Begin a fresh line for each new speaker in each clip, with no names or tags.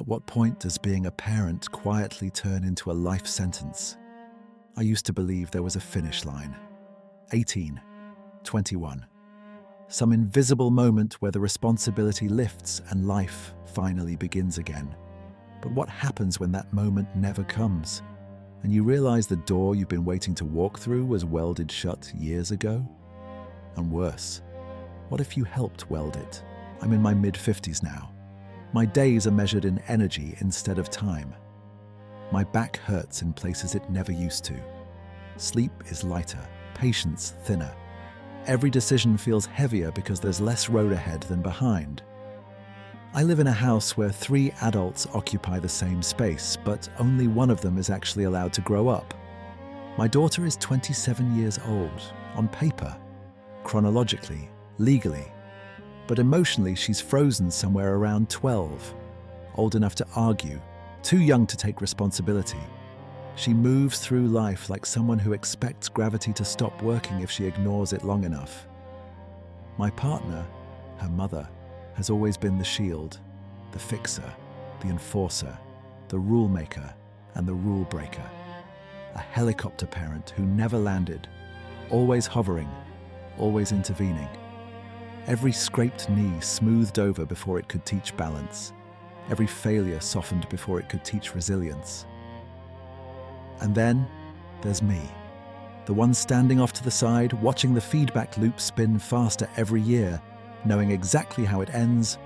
At what point does being a parent quietly turn into a life sentence? I used to believe there was a finish line. 18, 21. Some invisible moment where the responsibility lifts and life finally begins again. But what happens when that moment never comes? And you realize the door you've been waiting to walk through was welded shut years ago? And worse, what if you helped weld it? I'm in my mid-50s now. My days are measured in energy instead of time. My back hurts in places it never used to. Sleep is lighter, patience thinner. Every decision feels heavier because there's less road ahead than behind. I live in a house where 3 adults occupy the same space, but only one of them is actually allowed to grow up. My daughter is 27 years old, on paper, chronologically, legally. But emotionally, she's frozen somewhere around 12, old enough to argue, too young to take responsibility. She moves through life like someone who expects gravity to stop working if she ignores it long enough. My partner, her mother, has always been the shield, the fixer, the enforcer, the rule maker, and the rule breaker. A helicopter parent who never landed, always hovering, always intervening. Every scraped knee smoothed over before it could teach balance. Every failure softened before it could teach resilience. And then there's me, the one standing off to the side, watching the feedback loop spin faster every year, knowing exactly how it ends,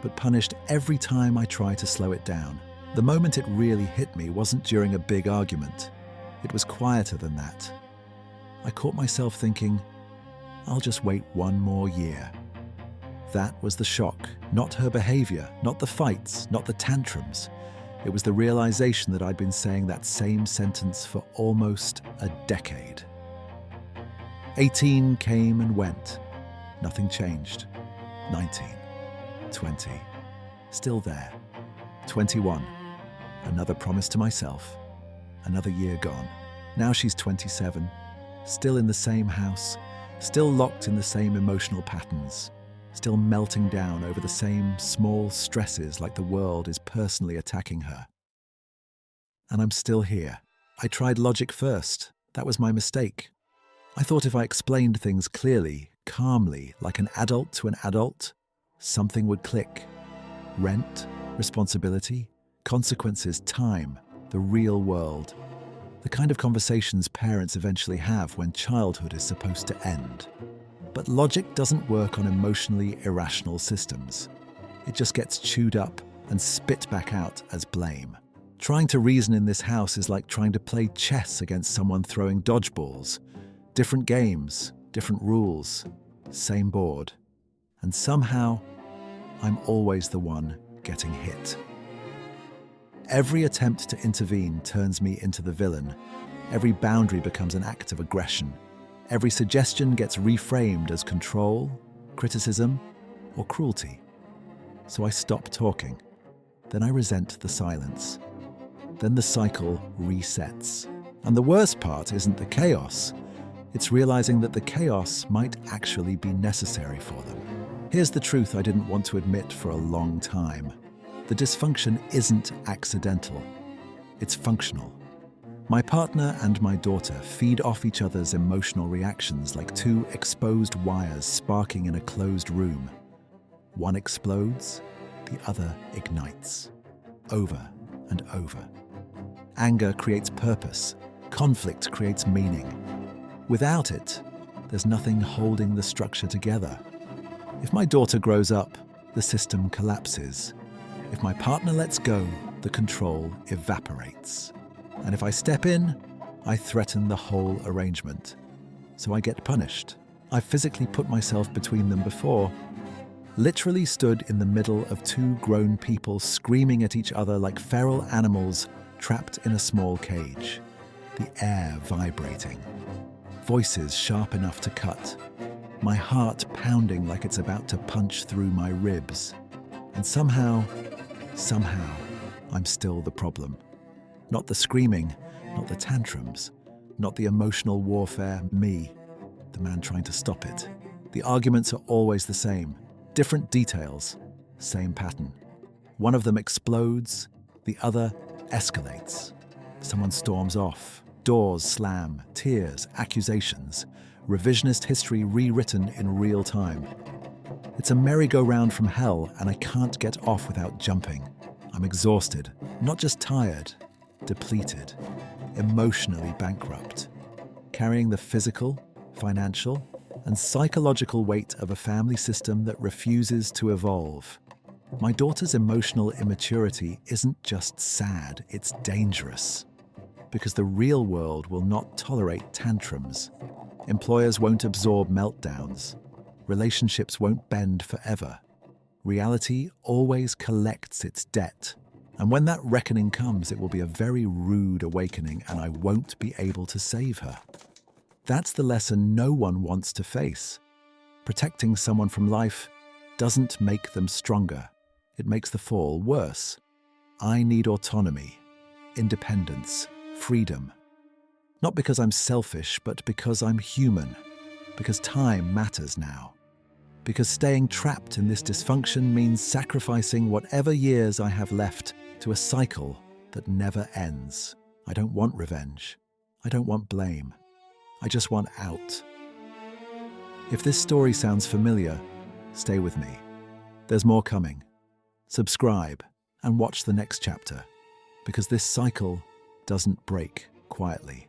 but punished every time I try to slow it down. The moment it really hit me wasn't during a big argument. It was quieter than that. I caught myself thinking, I'll just wait one more year. That was the shock, not her behavior, not the fights, not the tantrums. It was the realization that I'd been saying that same sentence for almost a decade. 18 came and went. Nothing changed. 19, 20, still there. 21, another promise to myself. Another year gone. Now she's 27, still in the same house, still locked in the same emotional patterns. Still melting down over the same small stresses like the world is personally attacking her. And I'm still here. I tried logic first. That was my mistake. I thought if I explained things clearly, calmly, like an adult to an adult, something would click. Rent, responsibility, consequences, time, the real world. The kind of conversations parents eventually have when childhood is supposed to end. But logic doesn't work on emotionally irrational systems. It just gets chewed up and spit back out as blame. Trying to reason in this house is like trying to play chess against someone throwing dodgeballs. Different games, different rules, same board. And somehow, I'm always the one getting hit. Every attempt to intervene turns me into the villain. Every boundary becomes an act of aggression. Every suggestion gets reframed as control, criticism, or cruelty. So I stop talking. Then I resent the silence. Then the cycle resets. And the worst part isn't the chaos. It's realizing that the chaos might actually be necessary for them. Here's the truth I didn't want to admit for a long time. The dysfunction isn't accidental. It's functional. My partner and my daughter feed off each other's emotional reactions like 2 exposed wires sparking in a closed room. One explodes, the other ignites. Over and over. Anger creates purpose. Conflict creates meaning. Without it, there's nothing holding the structure together. If my daughter grows up, the system collapses. If my partner lets go, the control evaporates. And if I step in, I threaten the whole arrangement. So I get punished. I've physically put myself between them before. Literally stood in the middle of 2 grown people screaming at each other like feral animals trapped in a small cage. The air vibrating. Voices sharp enough to cut. My heart pounding like it's about to punch through my ribs. And somehow, I'm still the problem. Not the screaming, not the tantrums, not the emotional warfare, me, the man trying to stop it. The arguments are always the same, different details, same pattern. One of them explodes, the other escalates. Someone storms off, doors slam, tears, accusations, revisionist history rewritten in real time. It's a merry-go-round from hell, and I can't get off without jumping. I'm exhausted, not just tired, depleted, emotionally bankrupt, carrying the physical, financial, and psychological weight of a family system that refuses to evolve. My daughter's emotional immaturity isn't just sad, it's dangerous. Because the real world will not tolerate tantrums. Employers won't absorb meltdowns. Relationships won't bend forever. Reality always collects its debt. And when that reckoning comes, it will be a very rude awakening, and I won't be able to save her. That's the lesson no one wants to face. Protecting someone from life doesn't make them stronger. It makes the fall worse. I need autonomy, independence, freedom. Not because I'm selfish, but because I'm human. Because time matters now. Because staying trapped in this dysfunction means sacrificing whatever years I have left to a cycle that never ends. I don't want revenge. I don't want blame. I just want out. If this story sounds familiar, stay with me. There's more coming. Subscribe and watch the next chapter, because this cycle doesn't break quietly.